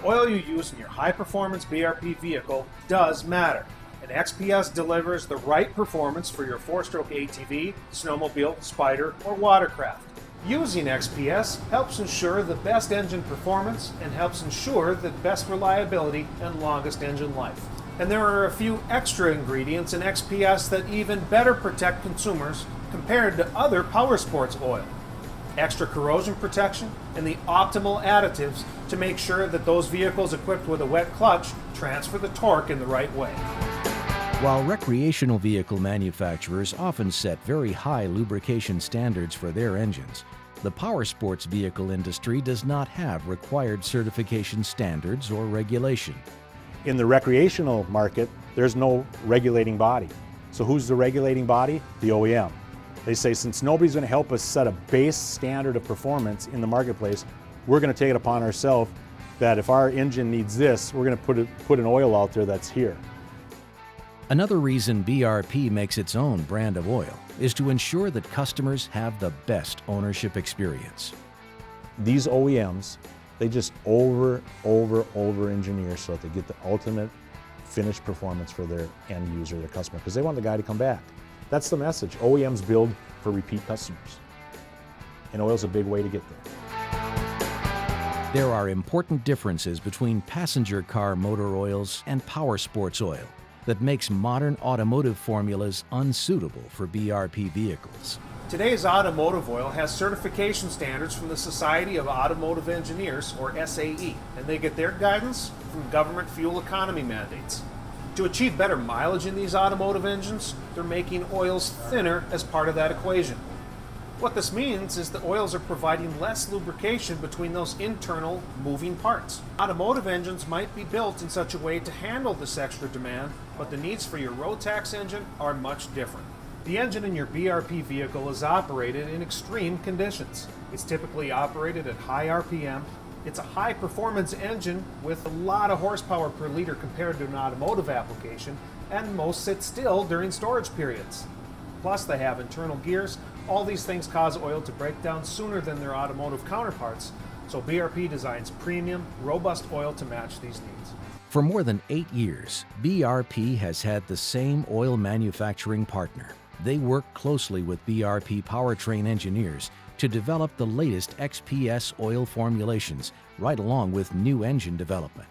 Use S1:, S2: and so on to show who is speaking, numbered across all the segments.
S1: The oil you use in your high-performance BRP vehicle does matter, and XPS delivers the right performance for your 4-stroke ATV, snowmobile, spider, or watercraft. Using XPS helps ensure the best engine performance and helps ensure the best reliability and longest engine life. And there are a few extra ingredients in XPS that even better protect consumers compared to other power sports oil. Extra corrosion protection and the optimal additives to make sure that those vehicles equipped with a wet clutch transfer the torque in the right way.
S2: While recreational vehicle manufacturers often set very high lubrication standards for their engines, the power sports vehicle industry does not have required certification standards or regulation.
S3: In the recreational market, there's no regulating body. So who's the regulating body? The OEM. They say, since nobody's going to help us set a base standard of performance in the marketplace, we're going to take it upon ourselves that if our engine needs this, we're going to put an oil out there that's here.
S2: Another reason BRP makes its own brand of oil is to ensure that customers have the best ownership experience.
S3: These OEMs, they just over engineer so that they get the ultimate finished performance for their end user, their customer, because they want the guy to come back. That's the message. OEMs build for repeat customers. And oil's a big way to get there.
S2: There are important differences between passenger car motor oils and power sports oil that makes modern automotive formulas unsuitable for BRP vehicles.
S1: Today's automotive oil has certification standards from the Society of Automotive Engineers, or SAE, and they get their guidance from government fuel economy mandates. To achieve better mileage in these automotive engines, they're making oils thinner as part of that equation. What this means is the oils are providing less lubrication between those internal moving parts. Automotive engines might be built in such a way to handle this extra demand, but the needs for your Rotax engine are much different. The engine in your BRP vehicle is operated in extreme conditions. It's typically operated at high RPM. It's a high-performance engine with a lot of horsepower per liter compared to an automotive application, and most sit still during storage periods. Plus, they have internal gears. All these things cause oil to break down sooner than their automotive counterparts, so BRP designs premium, robust oil to match these needs.
S2: For more than 8 years, BRP has had the same oil manufacturing partner. They work closely with BRP powertrain engineers to develop the latest XPS oil formulations, right along with new engine development.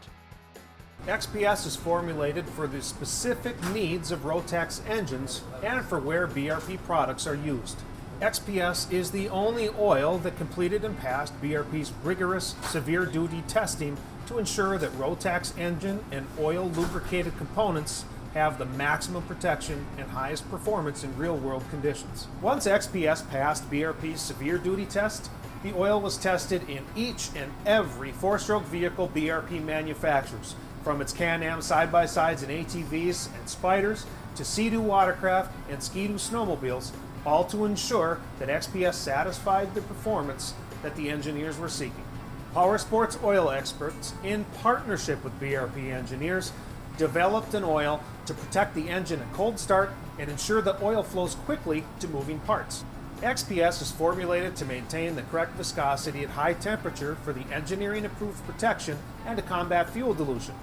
S1: XPS is formulated for the specific needs of Rotax engines and for where BRP products are used. XPS is the only oil that completed and passed BRP's rigorous, severe-duty testing to ensure that Rotax engine and oil lubricated components have the maximum protection and highest performance in real-world conditions. Once XPS passed BRP's severe-duty test, the oil was tested in each and every 4-stroke vehicle BRP manufactures, from its Can-Am side-by-sides and ATVs and spiders to Sea-Doo watercraft and Ski-Doo snowmobiles, all to ensure that XPS satisfied the performance that the engineers were seeking. Power sports oil experts, in partnership with BRP engineers, developed an oil to protect the engine at cold start and ensure that oil flows quickly to moving parts. XPS is formulated to maintain the correct viscosity at high temperature for the engineering-approved protection and to combat fuel dilution.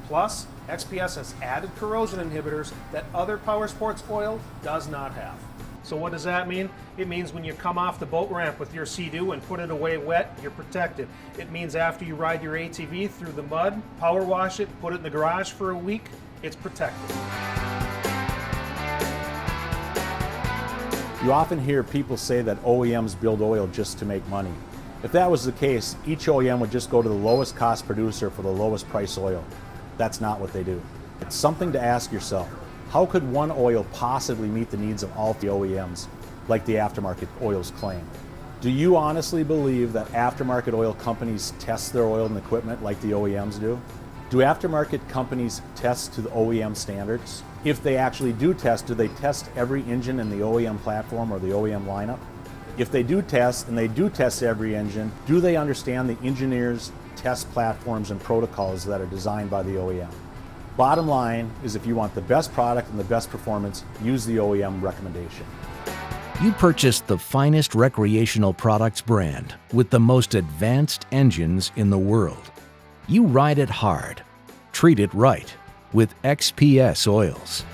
S1: Plus, XPS has added corrosion inhibitors that other power sports oil does not have. So what does that mean? It means when you come off the boat ramp with your Sea-Doo and put it away wet, you're protected. It means after you ride your ATV through the mud, power wash it, put it in the garage for a week, it's protected.
S3: You often hear people say that OEMs build oil just to make money. If that was the case, each OEM would just go to the lowest cost producer for the lowest price oil. That's not what they do. It's something to ask yourself. How could one oil possibly meet the needs of all the OEMs, like the aftermarket oils claim? Do you honestly believe that aftermarket oil companies test their oil and equipment like the OEMs do? Do aftermarket companies test to the OEM standards? If they actually do test, do they test every engine in the OEM platform or the OEM lineup? If they do test, and they do test every engine, do they understand the engineers' test platforms and protocols that are designed by the OEM? Bottom line is, if you want the best product and the best performance, use the OEM recommendation.
S2: You purchased the finest recreational products brand with the most advanced engines in the world. You ride it hard. Treat it right with XPS oils.